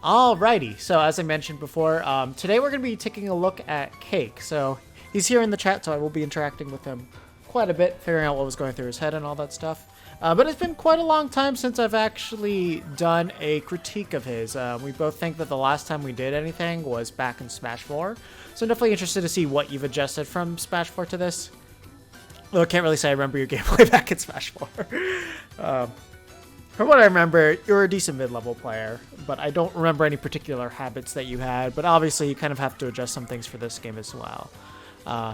Alrighty, so as I mentioned before, today we're going to be taking a look at Cake. So he's here in the chat, so I will be interacting with him quite a bit, figuring out what was going through his head and all that stuff. But it's been quite a long time since I've actually done a critique of his. We both think that the last time we did anything was back in Smash 4. So I'm definitely interested to see what you've adjusted from Smash 4 to this. Though I can't really say I remember your gameplay back in Smash 4. From what I remember, you're a decent mid-level player, but I don't remember any particular habits that you had, but obviously you kind of have to adjust some things for this game as well.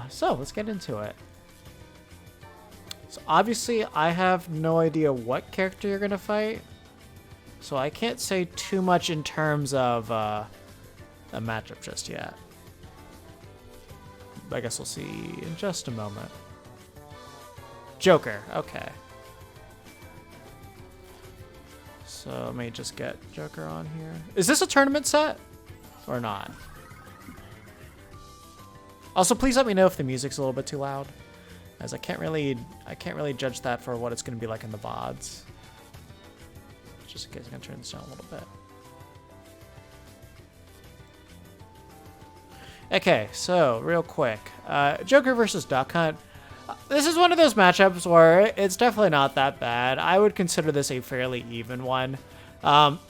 So let's get into it. So obviously I have no idea what character you're going to fight, so I can't say too much in terms of a matchup just yet. I guess we'll see in just a moment. Joker, okay. So let me just get Joker on here. Is this a tournament set or not? Also, please let me know if the music's a little bit too loud, as I can't really judge that for what it's going to be like in the VODs. Just in case, I'm going to turn this down a little bit. Okay, so real quick, Joker versus Duck Hunt. This is one of those matchups where it's definitely not that bad. I would consider this a fairly even one.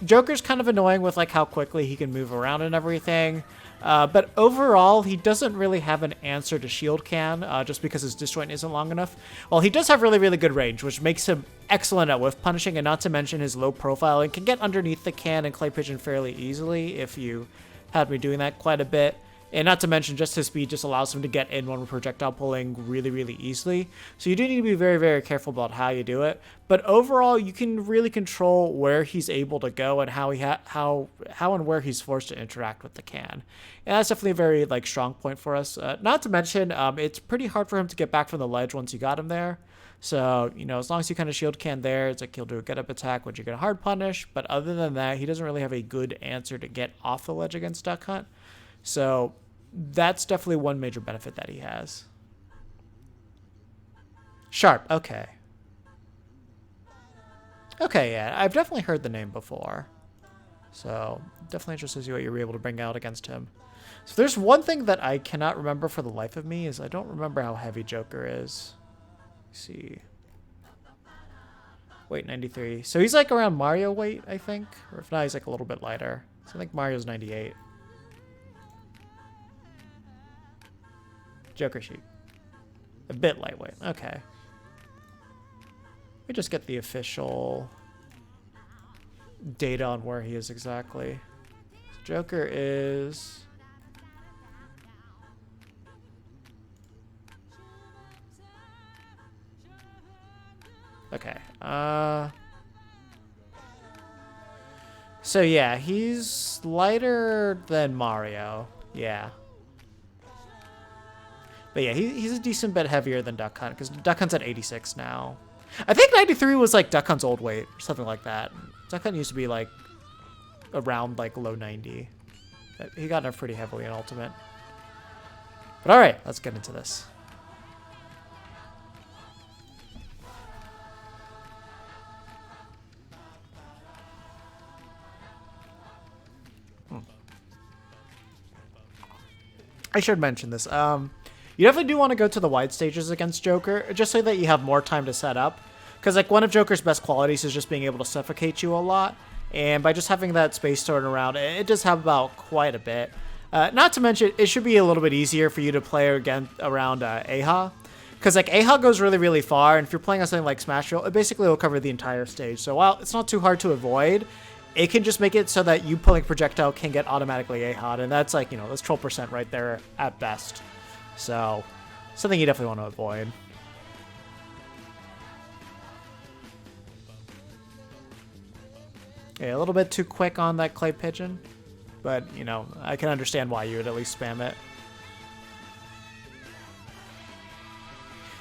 Joker's kind of annoying with like how quickly he can move around and everything. But overall, he doesn't really have an answer to Shield Can, just because his disjoint isn't long enough. Well, he does have really, really good range, which makes him excellent at whiff punishing, and not to mention his low profile, and can get underneath the can and Clay Pigeon fairly easily if you had me doing that quite a bit. And not to mention, just his speed just allows him to get in one projectile pulling really, really easily. So you do need to be very, very careful about how you do it. But overall, you can really control where he's able to go and how and where he's forced to interact with the can. And that's definitely a very like strong point for us. Not to mention, it's pretty hard for him to get back from the ledge once you got him there. So, you know, as long as you kind of shield can there, it's like he'll do a get up attack, which you can hard punish. But other than that, he doesn't really have a good answer to get off the ledge against Duck Hunt. So that's definitely one major benefit that he has. Sharp, okay. Okay, yeah, I've definitely heard the name before. So definitely interested to see what you're able to bring out against him. So there's one thing that I cannot remember for the life of me is I don't remember how heavy Joker is. Let's see. Weight 93. So he's like around Mario weight, I think. Or if not, he's like a little bit lighter. So I think Mario's 98. Joker sheet. A bit lightweight. Okay. Let me just get the official data on where he is exactly. Joker is... Okay. So yeah, he's lighter than Mario. Yeah. But yeah, he's a decent bit heavier than Duck Hunt, because Duck Hunt's at 86 now. I think 93 was like Duck Hunt's old weight, or something like that. Duck Hunt used to be like around like low 90. But he got nerfed pretty heavily in Ultimate. But alright, let's get into this. I should mention this. You definitely do want to go to the wide stages against Joker, just so that you have more time to set up. Because like one of Joker's best qualities is just being able to suffocate you a lot. And by just having that space thrown around, it does have about quite a bit. Not to mention, it should be a little bit easier for you to play again around Aha. Because like Aha goes really, really far, and if you're playing on something like Smash Roll, it basically will cover the entire stage. So while it's not too hard to avoid, it can just make it so that you pulling projectile can get automatically Aha'd, and that's like, you know, that's 12% right there at best. So, something you definitely want to avoid. Yeah, a little bit too quick on that Clay Pigeon, but, you know, I can understand why you would at least spam it.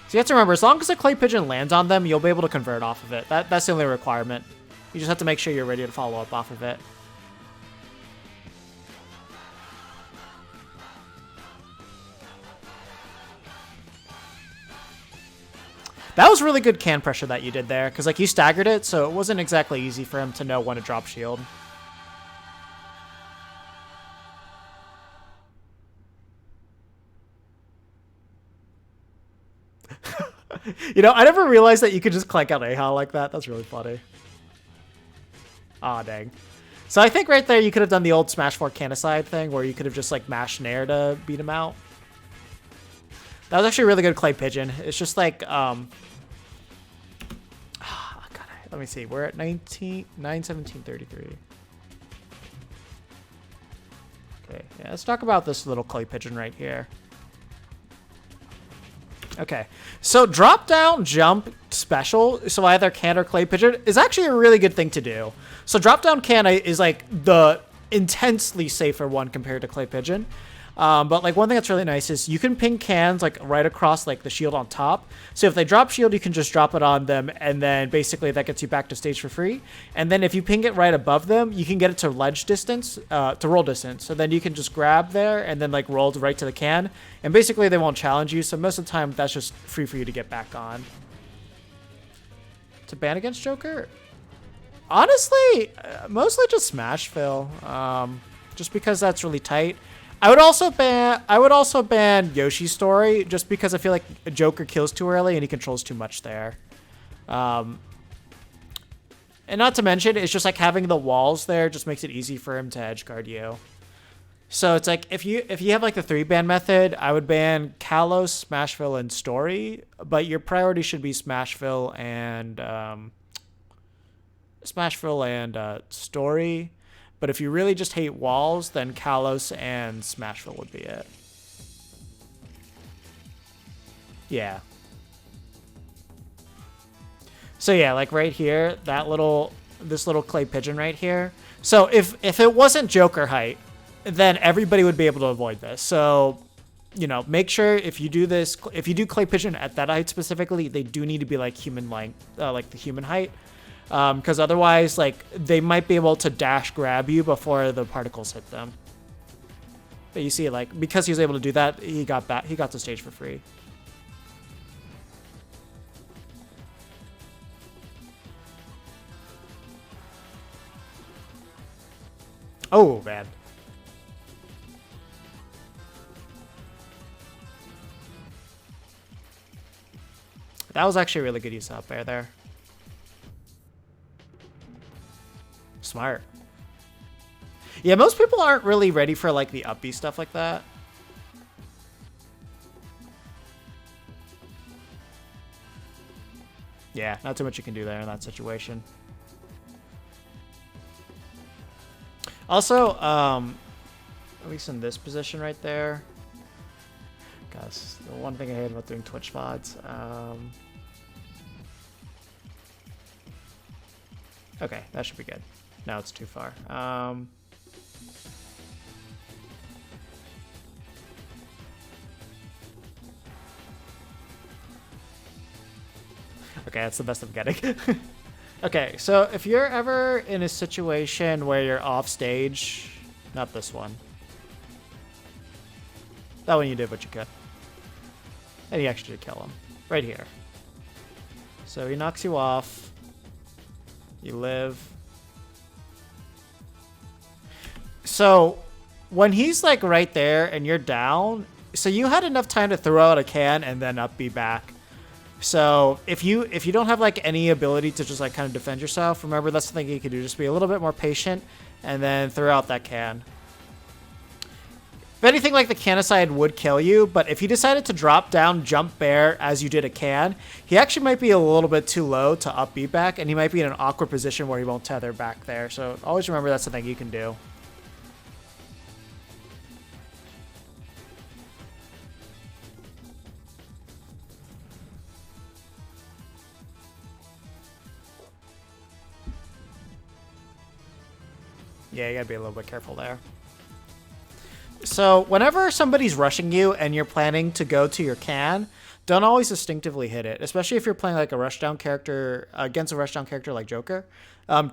So you have to remember, as long as the Clay Pigeon lands on them, you'll be able to convert off of it. That's the only requirement. You just have to make sure you're ready to follow up off of it. That was really good can pressure that you did there, because like you staggered it, so it wasn't exactly easy for him to know when to drop shield. You know, I never realized that you could just clank out Aha like that. That's really funny. Aw, dang. So I think right there you could have done the old Smash 4 Canacide thing where you could have just like mashed Nair to beat him out. That was actually a really good Clay Pigeon. It's just like, God, let me see. We're at 9:17:33. Okay, yeah, let's talk about this little Clay Pigeon right here. Okay, so drop down jump special, so either can or Clay Pigeon, is actually a really good thing to do. So drop down can is like the intensely safer one compared to Clay Pigeon. But like one thing that's really nice is you can ping cans like right across like the shield on top. So if they drop shield, you can just drop it on them, and then basically that gets you back to stage for free. And then if you ping it right above them, you can get it to ledge distance, to roll distance. So then you can just grab there and then like roll right to the can, and basically they won't challenge you. So most of the time that's just free for you to get back on. To ban against Joker? Honestly, mostly just Smash Fill. Just because that's really tight. I would also ban Yoshi's Story just because I feel like a Joker kills too early and he controls too much there. And not to mention, it's just like having the walls there just makes it easy for him to edge guard you. So it's like if you have like the 3-ban method, I would ban Kalos, Smashville, and Story, but your priority should be Smashville and Story. But if you really just hate walls, then Kalos and Smashville would be it. Yeah. So yeah, like right here, this little Clay Pigeon right here. So if it wasn't Joker height, then everybody would be able to avoid this. So, you know, make sure if you do this, if you do Clay Pigeon at that height specifically, they do need to be like human length, like the human height. Because otherwise, like, they might be able to dash grab you before the particles hit them. But you see, like, because he was able to do that, he got to stage for free. Oh, man. That was actually a really good use of up air there. Smart. Yeah, most people aren't really ready for like the up B stuff like that. Yeah, not too much you can do there in that situation. Also, at least in this position right there. Guys, the one thing I hate about doing Twitch VODs. Okay, that should be good. Now it's too far. Okay, that's the best I'm getting. Okay, so if you're ever in a situation where you're off stage, not this one. That one you did what you could. And you actually did kill him. Right here. So he knocks you off. You live. So when he's like right there and you're down, so you had enough time to throw out a can and then up B back. So if you don't have like any ability to just like kind of defend yourself, remember that's the thing you can do. Just be a little bit more patient and then throw out that can. If anything, like the Canacide would kill you, but if he decided to drop down jump bear as you did a can, he actually might be a little bit too low to up B back, and he might be in an awkward position where he won't tether back there. So always remember that's the thing you can do. Yeah, you gotta be a little bit careful there. So whenever somebody's rushing you and you're planning to go to your can, don't always instinctively hit it, especially if you're playing like a rushdown character against a rushdown character like Joker.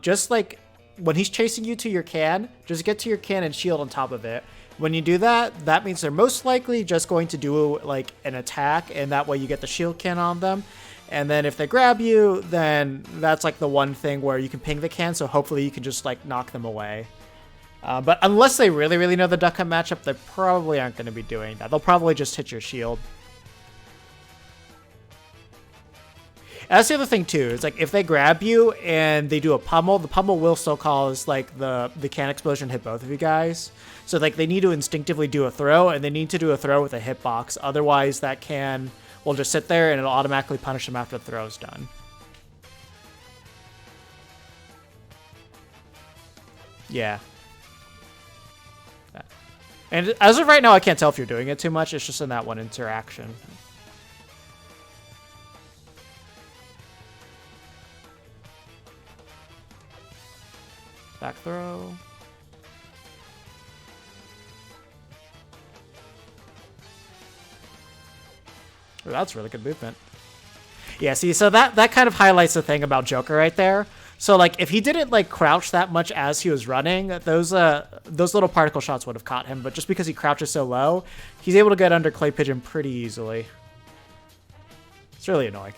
Just like when he's chasing you to your can, just get to your can and shield on top of it. When you do that, that means they're most likely just going to do like an attack, and that way you get the shield can on them. And then if they grab you, then that's like the one thing where you can ping the can, so hopefully you can just like knock them away. But unless they really, really know the Duck Hunt matchup, they probably aren't going to be doing that. They'll probably just hit your shield. That's the other thing too. It's like if they grab you and they do a pummel, the pummel will still cause like the can explosion hit both of you guys. So like they need to instinctively do a throw, and they need to do a throw with a hitbox. Otherwise, that can will just sit there and it'll automatically punish them after the throw's done. Yeah. And as of right now, I can't tell if you're doing it too much. It's just in that one interaction. Back throw. Ooh, that's really good movement. Yeah, see, so that kind of highlights the thing about Joker right there. So, like, if he didn't, like, crouch that much as he was running, those little particle shots would have caught him. But just because he crouches so low, he's able to get under Clay Pigeon pretty easily. It's really annoying.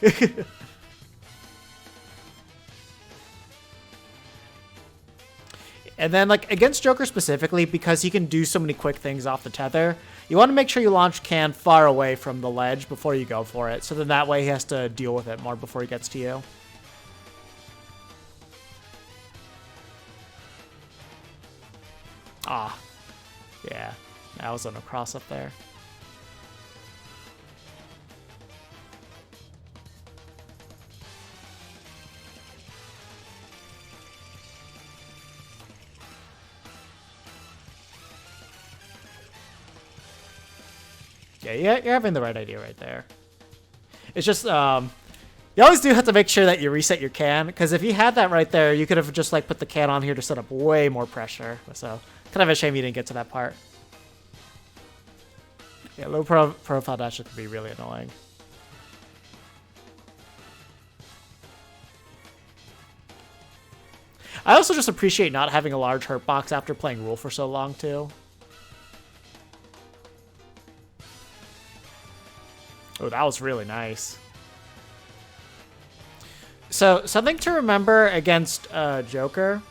And then, like, against Joker specifically, because he can do so many quick things off the tether, you want to make sure you launch Can far away from the ledge before you go for it. So then that way he has to deal with it more before he gets to you. Ah, yeah, that was on a cross up there. Yeah, you're having the right idea right there. It's just, you always do have to make sure that you reset your can, because if you had that right there, you could have just, like, put the can on here to set up way more pressure. So, kind of a shame you didn't get to that part. Yeah, low profile dashes can be really annoying. I also just appreciate not having a large hurt box after playing Rule for so long, too. Oh, that was really nice. So, something to remember against Joker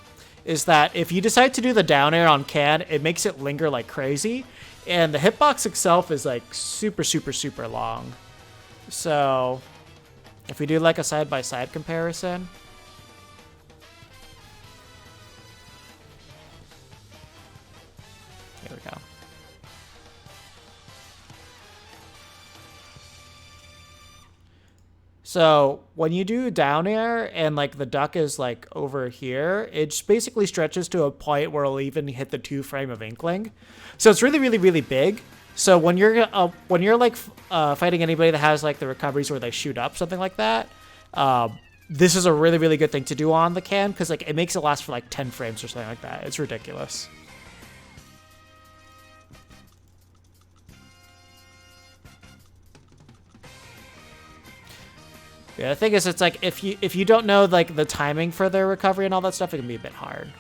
is that if you decide to do the down air on Can, it makes it linger like crazy. And the hitbox itself is like super, super, super long. So, if we do like a side-by-side comparison. Here we go. So when you do down air and like the duck is like over here, it just basically stretches to a point where it'll even hit the 2 frame of Inkling. So it's really, really, really big. So when you're like fighting anybody that has like the recoveries where they shoot up, something like that, this is a really, really good thing to do on the Can, because like it makes it last for like 10 frames or something like that. It's ridiculous. Yeah, the thing is, it's like if you don't know like the timing for their recovery and all that stuff, it can be a bit hard.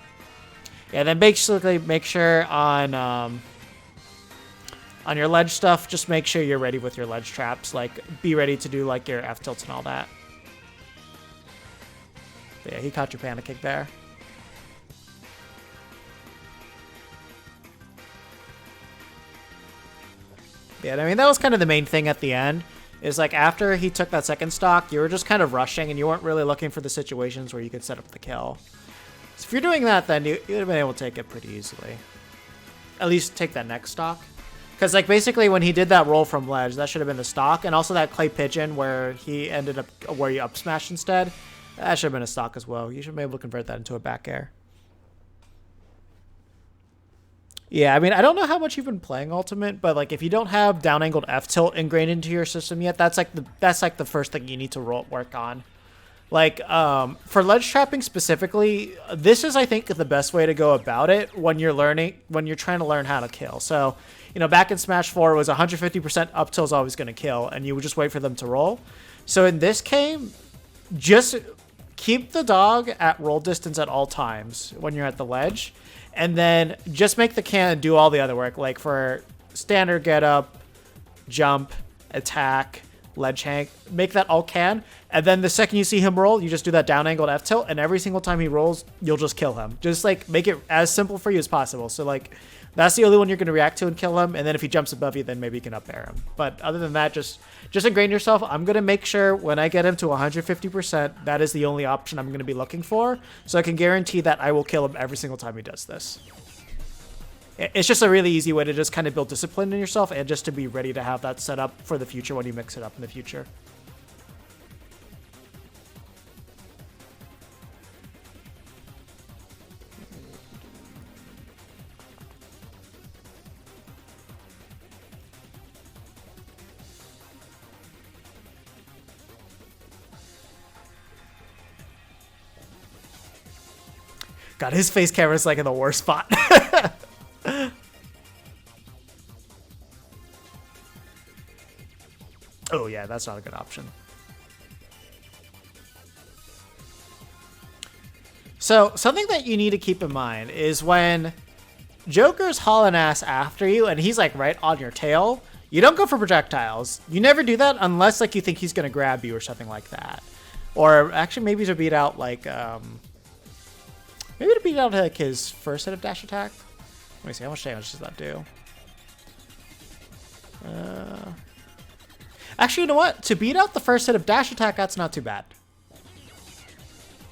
Yeah, then basically make sure on your ledge stuff, just make sure you're ready with your ledge traps. Like, be ready to do like your F tilts and all that. But yeah, he caught your panic kick there. Yeah, I mean that was kind of the main thing at the end. Is like after he took that second stock, you were just kind of rushing and you weren't really looking for the situations where you could set up the kill. So if you're doing that, then you would have been able to take it pretty easily. At least take that next stock. Because like basically when he did that roll from ledge, that should have been the stock. And also that clay pigeon where he ended up, where you up smash instead, that should have been a stock as well. You should be able to convert that into a back air. Yeah, I mean, I don't know how much you've been playing Ultimate, but like if you don't have down angled F tilt ingrained into your system yet, that's like the first thing you need to work on. Like for ledge trapping specifically, this is I think the best way to go about it when you're trying to learn how to kill. So, you know, back in Smash 4 it was 150% up tilt is always going to kill, and you would just wait for them to roll. So in this game, just keep the dog at roll distance at all times when you're at the ledge. And then just make the can do all the other work, like for standard get up, jump, attack, ledge hang, make that all can, and then the second you see him roll, you just do that down angled F tilt, and every single time he rolls, you'll just kill him. Just like make it as simple for you as possible. So like that's the only one you're going to react to and kill him, and then if he jumps above you, then maybe you can up air him. But other than that, just ingrain yourself. I'm going to make sure when I get him to 150%, that is the only option I'm going to be looking for, so I can guarantee that I will kill him every single time he does this. It's just a really easy way to just kind of build discipline in yourself and just to be ready to have that set up for the future when you mix it up in the future. God, his face camera is like in the worst spot. Oh yeah, that's not a good option. So something that you need to keep in mind is when Joker's hauling ass after you and he's like right on your tail, you don't go for projectiles. You never do that unless like you think he's gonna grab you or something like that. Or actually maybe to beat out like maybe to beat out like his first hit of dash attack. Let me see, how much damage does that do? Actually, you know what? To beat out the first hit of dash attack, that's not too bad.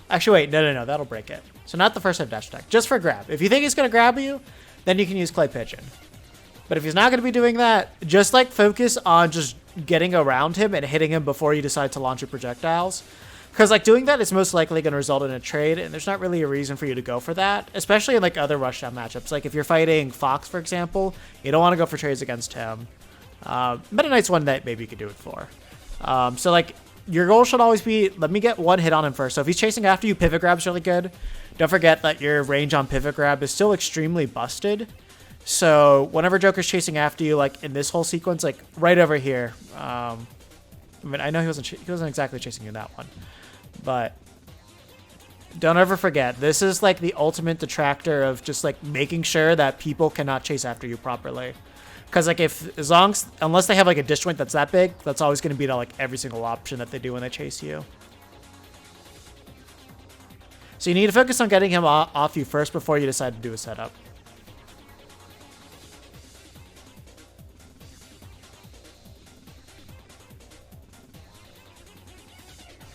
Actually, wait, no, that'll break it. So not the first hit of dash attack, just for grab. If you think he's gonna grab you, then you can use Clay Pigeon. But if he's not gonna be doing that, just like focus on just getting around him and hitting him before you decide to launch your projectiles. Because like doing that is most likely going to result in a trade, and there's not really a reason for you to go for that, especially in like other rushdown matchups. Like if you're fighting Fox, for example, you don't want to go for trades against him. Meta Knight's one that maybe you could do it for. So like your goal should always be, let me get one hit on him first. So if he's chasing after you, pivot grab's really good. Don't forget that your range on pivot grab is still extremely busted. So whenever Joker's chasing after you, like in this whole sequence, like right over here, I mean, I know he wasn't exactly chasing you in that one, but don't ever forget, this is like the ultimate detractor of just like making sure that people cannot chase after you properly. Because like unless they have like a disjoint that's that big, that's always going to beat out like every single option that they do when they chase you. So you need to focus on getting him off you first before you decide to do a setup.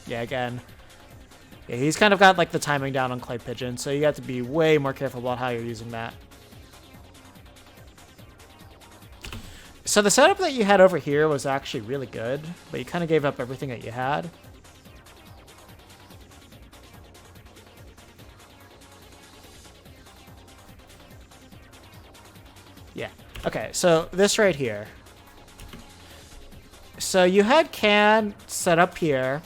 Yeah, again. Yeah, he's kind of got like the timing down on Clay Pigeon, so you got to be way more careful about how you're using that. So the setup that you had over here was actually really good, but you kind of gave up everything that you had. Yeah. Okay, so this right here. So you had Can set up here,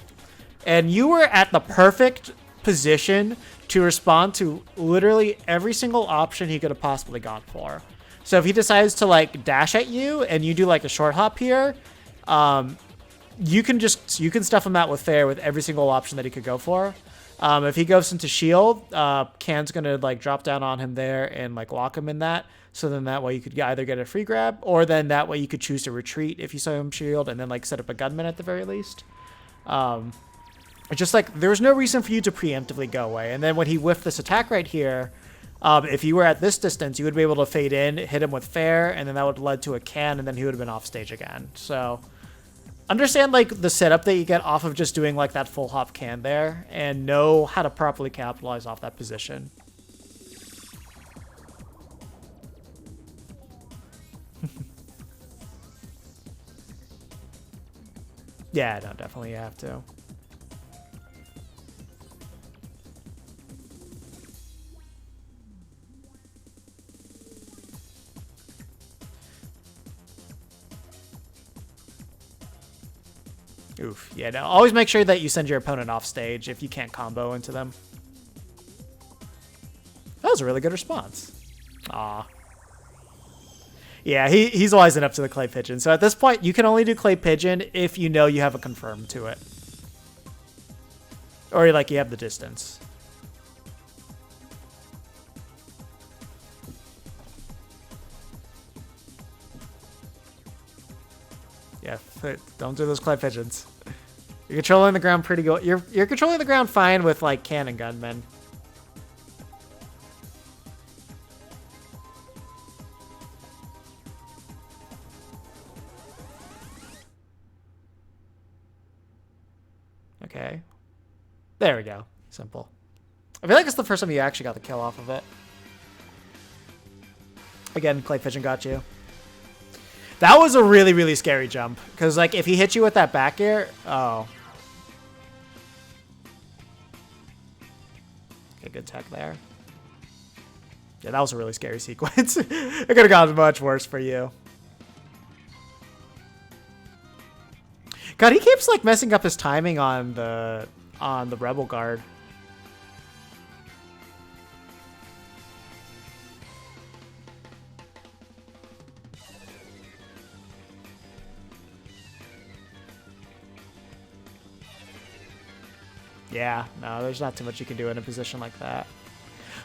and you were at the perfect position to respond to literally every single option he could have possibly gone for. So if he decides to like dash at you and you do like a short hop here, you can stuff him out with fair with every single option that he could go for. If he goes into shield, Can's gonna like drop down on him there and like lock him in that. So then that way you could either get a free grab, or then that way you could choose to retreat if you saw him shield and then like set up a gunman at the very least. It's just like there was no reason for you to preemptively go away. And then when he whiffed this attack right here, if you were at this distance, you would be able to fade in, hit him with fair, and then that would have led to a Can, and then he would have been off stage again. So understand like the setup that you get off of just doing like that full hop Can there, and know how to properly capitalize off that position. Yeah, no, definitely you have to. Oof. Yeah, no, always make sure that you send your opponent off stage if you can't combo into them. That was a really good response. Aw. Yeah, he's wising up to the Clay Pigeon. So at this point, you can only do Clay Pigeon if you know you have a confirm to it. Or like you have the distance. Yeah, don't do those clay pigeons. You're controlling the ground pretty good. You're controlling the ground fine with like cannon gunmen. Okay. There we go. Simple. I feel like it's the first time you actually got the kill off of it. Again, clay pigeon got you. That was a really, really scary jump. Because, like, if he hit you with that back air... Oh. Okay, good tech there. Yeah, that was a really scary sequence. It could have gotten much worse for you. God, he keeps, like, messing up his timing on the Rebel Guard. Yeah, no, there's not too much you can do in a position like that.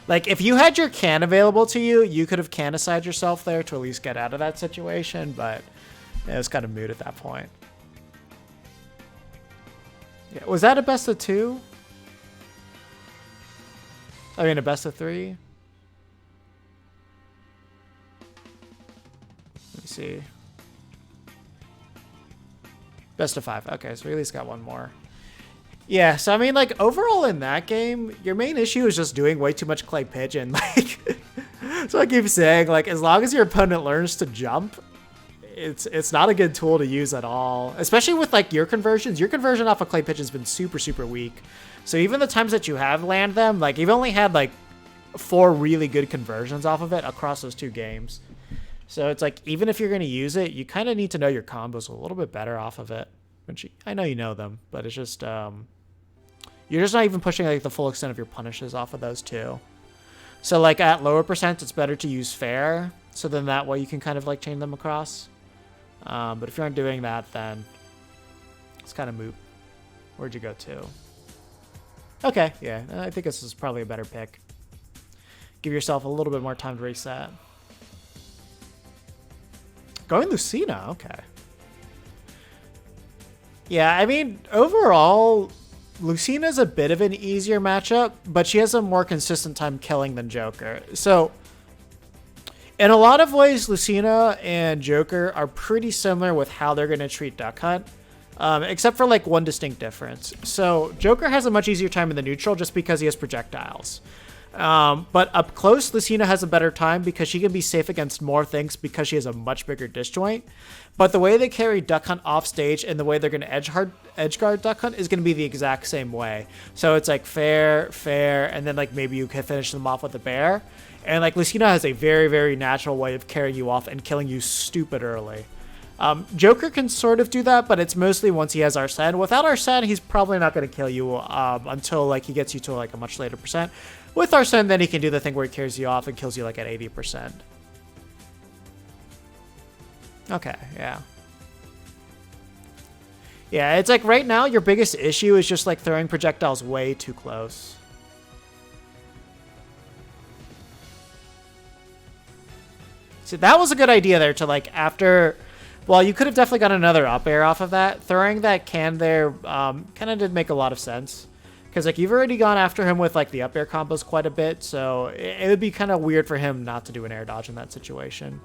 Like, if you had your can available to you, you could have canicide yourself there to at least get out of that situation, but it was kind of moot at that point. Yeah, was that a best of 2? I mean, a best of 3? Let me see. Best of 5. Okay, so we at least got one more. Yeah, so I mean, like, overall in that game, your main issue is just doing way too much clay pigeon. Like, so I keep saying, like, as long as your opponent learns to jump, it's not a good tool to use at all. Especially with, like, your conversions. Your conversion off of clay pigeon has been super, super weak. So even the times that you have land them, like, you've only had, like, 4 really good conversions off of it across those 2 games. So it's like, even if you're going to use it, you kind of need to know your combos a little bit better off of it. Which, I know you know them, but it's just... You're just not even pushing like the full extent of your punishes off of those 2. So like at lower percent, it's better to use fair. So then that way you can kind of like chain them across. But if you aren't doing that, then it's kind of moot. Where'd you go to? Okay, yeah, I think this is probably a better pick. Give yourself a little bit more time to reset. Going Lucina, okay. Yeah, I mean, overall... Lucina's a bit of an easier matchup, but she has a more consistent time killing than Joker. So, in a lot of ways, Lucina and Joker are pretty similar with how they're going to treat Duck Hunt, except for like one distinct difference. So, Joker has a much easier time in the neutral just because he has projectiles. But up close, Lucina has a better time because she can be safe against more things because she has a much bigger disjoint. But the way they carry Duck Hunt off stage and the way they're going to edge guard Duck Hunt is going to be the exact same way. So it's like fair, and then like maybe you can finish them off with a bear. And like Lucina has a very, very natural way of carrying you off and killing you stupid early. Joker can sort of do that, but it's mostly once he has Arsene. Without Arsene, he's probably not going to kill you until like he gets you to like a much later percent. With Arsene, then he can do the thing where he carries you off and kills you like at 80%. Okay, yeah. Yeah, it's like right now your biggest issue is just like throwing projectiles way too close. See, that was a good idea there to like after... Well, you could have definitely got another up air off of that. Throwing that can there kind of did make a lot of sense. Because like you've already gone after him with like the up air combos quite a bit, so it would be kind of weird for him not to do an air dodge in that situation.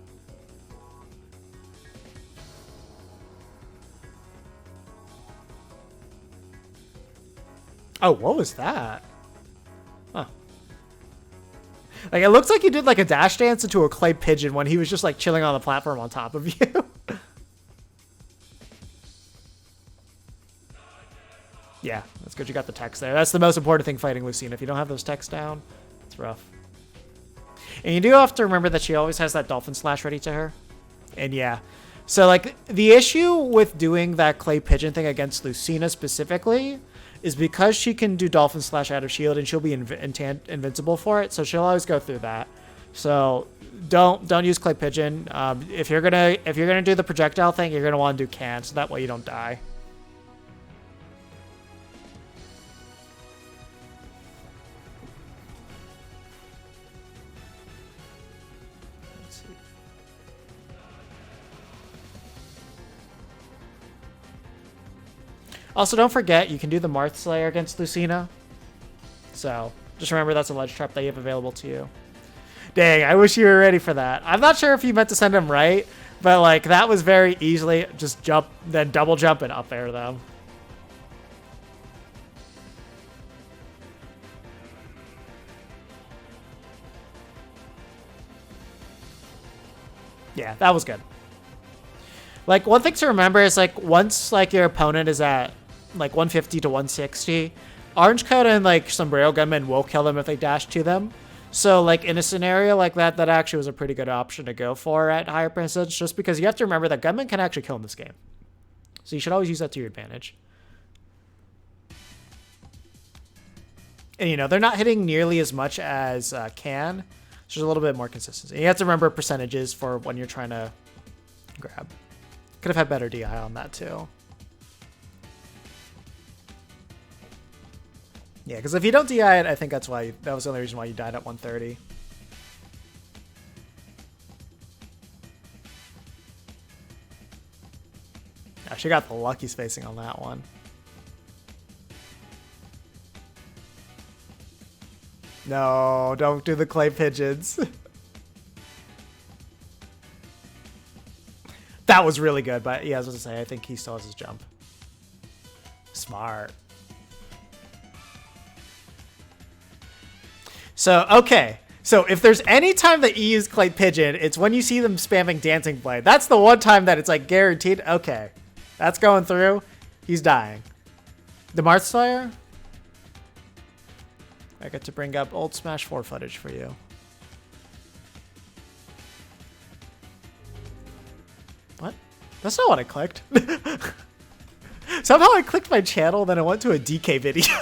Oh, what was that? Huh. Like, it looks like you did, like, a dash dance into a clay pigeon when he was just, like, chilling on the platform on top of you. Yeah, that's good. You got the text there. That's the most important thing fighting Lucina. If you don't have those texts down, it's rough. And you do have to remember that she always has that dolphin slash ready to her. And yeah. So, like, the issue with doing that clay pigeon thing against Lucina specifically is because she can do dolphin slash out of shield and she'll be invincible for it, so she'll always go through that. So don't use clay pigeon. If you're gonna do the projectile thing, you're gonna want to do can, so that way you don't die. Let's see. Also, don't forget, you can do the Marth Slayer against Lucina. So, just remember that's a ledge trap that you have available to you. Dang, I wish you were ready for that. I'm not sure if you meant to send him right, but like that was very easily just jump, then double jump and up air them. Yeah, that was good. Like, one thing to remember is, like, once, like, your opponent is at, like, 150 to 160, Orange Coat and, like, Sombrero Gunmen will kill them if they dash to them. So, like, in a scenario like that, that actually was a pretty good option to go for at higher percentage, just because you have to remember that Gunmen can actually kill in this game. So you should always use that to your advantage. And, you know, they're not hitting nearly as much as can, so there's a little bit more consistency. You have to remember percentages for when you're trying to grab. Could have had better DI on that too. Yeah, because if you don't DI it, I think that was the only reason why you died at 130. Actually got the lucky spacing on that one. No, don't do the clay pigeons. That was really good, but yeah, I was going to say, I think he still has his jump. Smart. So, okay. So if there's any time that you use Clay Pigeon, it's when you see them spamming Dancing Blade. That's the one time that it's like guaranteed. Okay. That's going through. He's dying. The Marth Slayer? I get to bring up old Smash 4 footage for you. What? That's not what I clicked. Somehow I clicked my channel, then I went to a DK video.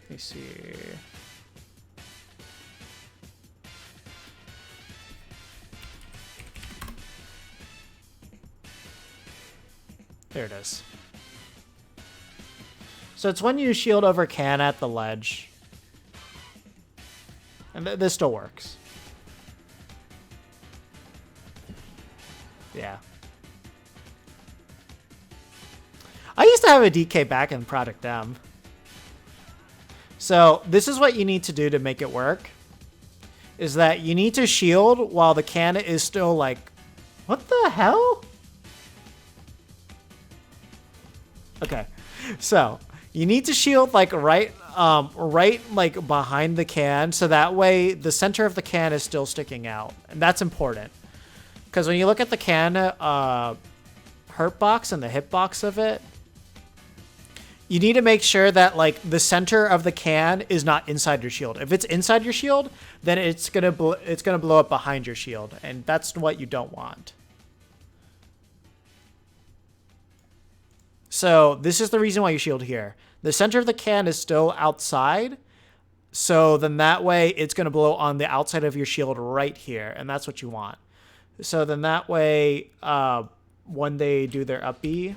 Let me see. There it is. So it's when you shield over can at the ledge. And this still works. Yeah. I used to have a DK back in Product M. So this is what you need to do to make it work. Is that you need to shield while the can is still like... What the hell? Okay. So you need to shield like right like behind the can. So that way the center of the can is still sticking out. And that's important. Because when you look at the can hurt box and the hit box of it, you need to make sure that like the center of the can is not inside your shield. If it's inside your shield, then it's gonna blow up behind your shield, and that's what you don't want. So this is the reason why you shield here. The center of the can is still outside, so then that way it's gonna blow on the outside of your shield right here, and that's what you want. So then that way, when they do their up B,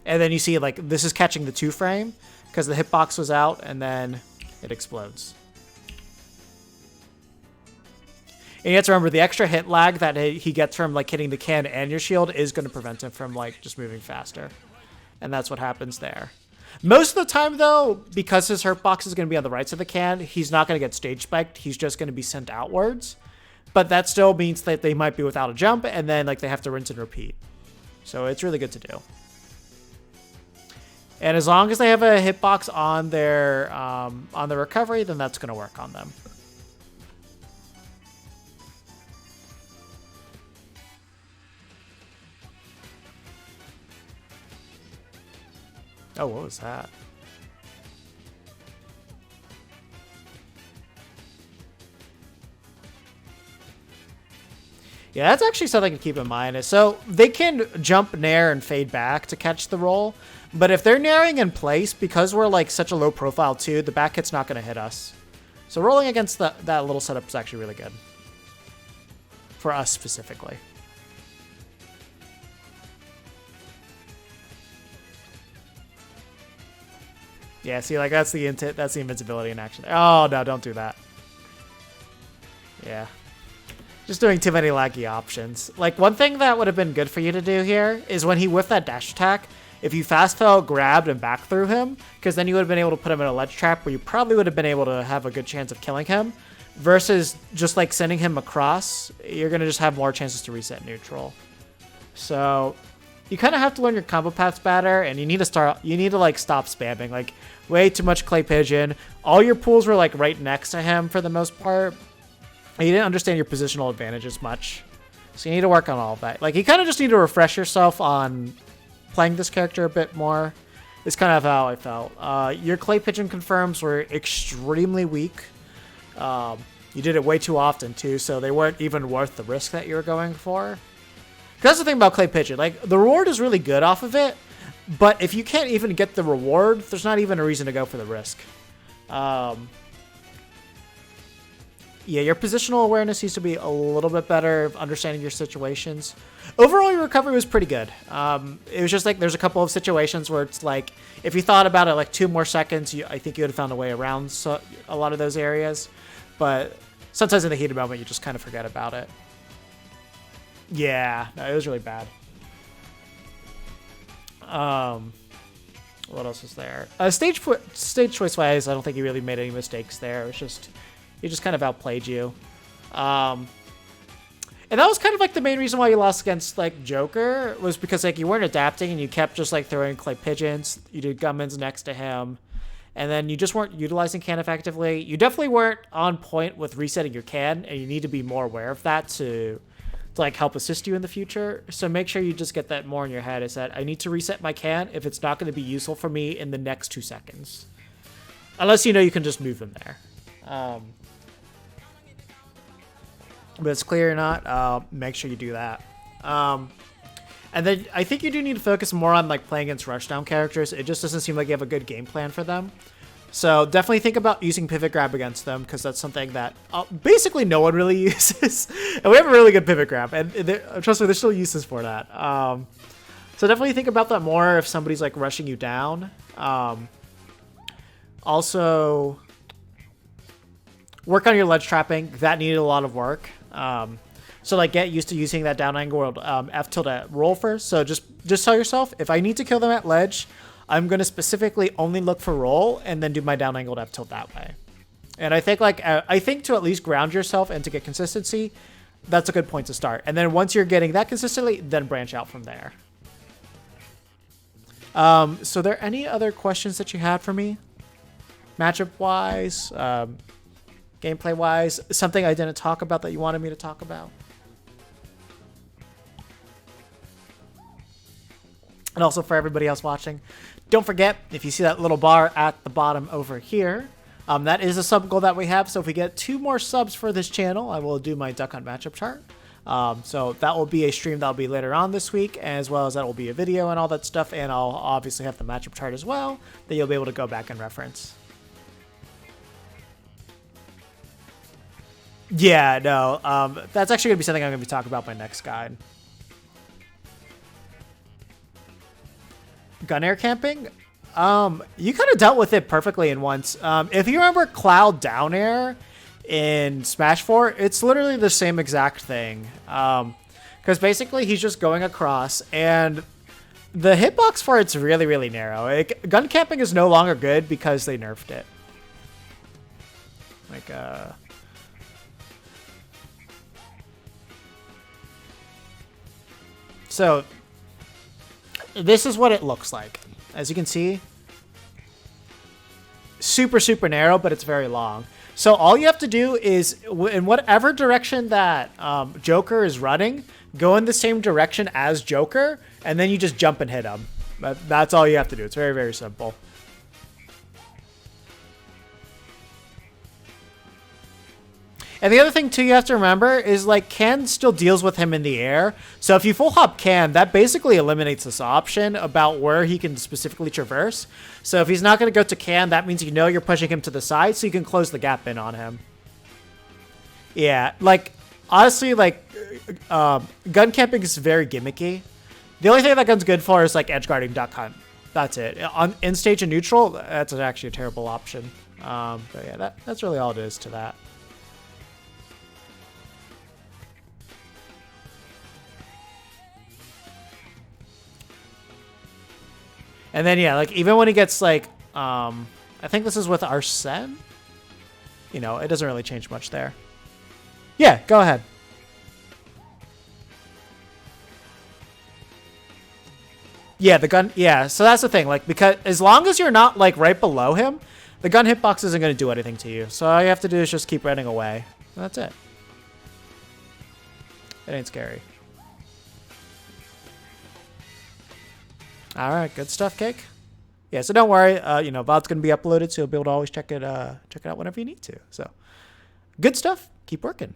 and then you see like this is catching the 2-frame because the hitbox was out, and then it explodes. And you have to remember the extra hit lag that he gets from like hitting the can and your shield is going to prevent him from like just moving faster. And that's what happens there. Most of the time though, because his hurt box is going to be on the right side of the can, he's not going to get stage spiked. He's just going to be sent outwards. But that still means that they might be without a jump, and then like they have to rinse and repeat. So it's really good to do. And as long as they have a hitbox on their recovery, then that's going to work on them. Oh, what was that? Yeah, that's actually something to keep in mind. So they can jump, nair, and fade back to catch the roll. But if they're nairing in place, because we're like such a low profile too, the back hit's not going to hit us. So rolling against that little setup is actually really good. For us specifically. Yeah, see, like that's the invincibility in action. Oh no, don't do that. Yeah. Just doing too many laggy options. Like, one thing that would have been good for you to do here is when he whiffed that dash attack, if you fast fell, grabbed, and back through him, because then you would have been able to put him in a ledge trap where you probably would have been able to have a good chance of killing him, versus just, like, sending him across. You're going to just have more chances to reset neutral. So, you kind of have to learn your combo paths better, and you need to, like, stop spamming. Like, way too much clay pigeon. All your pools were, like, right next to him for the most part. You didn't understand your positional advantage as much. So you need to work on all of that. Like, you kind of just need to refresh yourself on playing this character a bit more. It's kind of how I felt. Your clay pigeon confirms were extremely weak. You did it way too often, too, so they weren't even worth the risk that you were going for. That's the thing about clay pigeon. Like, the reward is really good off of it, but if you can't even get the reward, there's not even a reason to go for the risk. Yeah, your positional awareness needs to be a little bit better of understanding your situations. Overall, your recovery was pretty good. It was just like there's a couple of situations where it's like, if you thought about it like 2 more seconds, I think you would have found a way around a lot of those areas. But sometimes in the heat of the moment, you just kind of forget about it. Yeah, no, it was really bad. What else was there? Stage choice wise, I don't think you really made any mistakes there. It was just... He just kind of outplayed you. And that was kind of like the main reason why you lost against like Joker, was because like you weren't adapting and you kept just like throwing clay pigeons. You did gummins next to him. And then you just weren't utilizing can effectively. You definitely weren't on point with resetting your can, and you need to be more aware of that to like help assist you in the future. So make sure you just get that more in your head, is that I need to reset my can if it's not going to be useful for me in the next 2 seconds. Unless you know you can just move them there. But it's clear or not, make sure you do that. And then I think you do need to focus more on like playing against rushdown characters. It just doesn't seem like you have a good game plan for them. So definitely think about using pivot grab against them, because that's something that basically no one really uses. And we have a really good pivot grab, and trust me, there's still uses for that. So definitely think about that more if somebody's like rushing you down. Also, work on your ledge trapping. That needed a lot of work. So like get used to using that down angle F tilde roll first. So just tell yourself, if I need to kill them at ledge, I'm going to specifically only look for roll and then do my down angled F tilt that way. And I think to at least ground yourself and to get consistency, that's a good point to start. And then once you're getting that consistently, then branch out from there. So are there any other questions that you had for me? Matchup wise, gameplay wise, something I didn't talk about that you wanted me to talk about? And also for everybody else watching, don't forget, if you see that little bar at the bottom over here, that is a sub goal that we have. So if we get 2 more subs for this channel, I will do my Duck Hunt matchup chart. So that will be a stream that will be later on this week, as well as that will be a video and all that stuff. And I'll obviously have the matchup chart as well that you'll be able to go back and reference. Yeah, no, that's actually going to be something I'm going to be talking about in my next guide. Gun air camping? You kind of dealt with it perfectly in once. If you remember Cloud down air in Smash 4, it's literally the same exact thing. Because basically he's just going across, and the hitbox for it's really, really narrow. Gun camping is no longer good because they nerfed it. So this is what it looks like. As you can see, super, super narrow, but it's very long. So all you have to do is, in whatever direction that Joker is running, go in the same direction as Joker, and then you just jump and hit him. That's all you have to do. It's very, very simple. And the other thing, too, you have to remember is, like, Can still deals with him in the air. So if you full hop Can, that basically eliminates this option about where he can specifically traverse. So if he's not going to go to Can, that means you know you're pushing him to the side, so you can close the gap in on him. Yeah, like, honestly, like, gun camping is very gimmicky. The only thing that gun's good for is, like, edge guarding duck hunt. That's it. On in stage and neutral, that's actually a terrible option. But yeah, that's really all it is to that. And then, yeah, like, even when he gets, like, I think this is with Arsene. You know, it doesn't really change much there. Yeah, go ahead. Yeah, the gun, yeah, so that's the thing. Like, because as long as you're not, like, right below him, the gun hitbox isn't going to do anything to you. So all you have to do is just keep running away. That's it. It ain't scary. All right, good stuff, Cake. Yeah, so don't worry. You know, VOD's gonna be uploaded, so you'll be able to always check it out whenever you need to. So, good stuff. Keep working.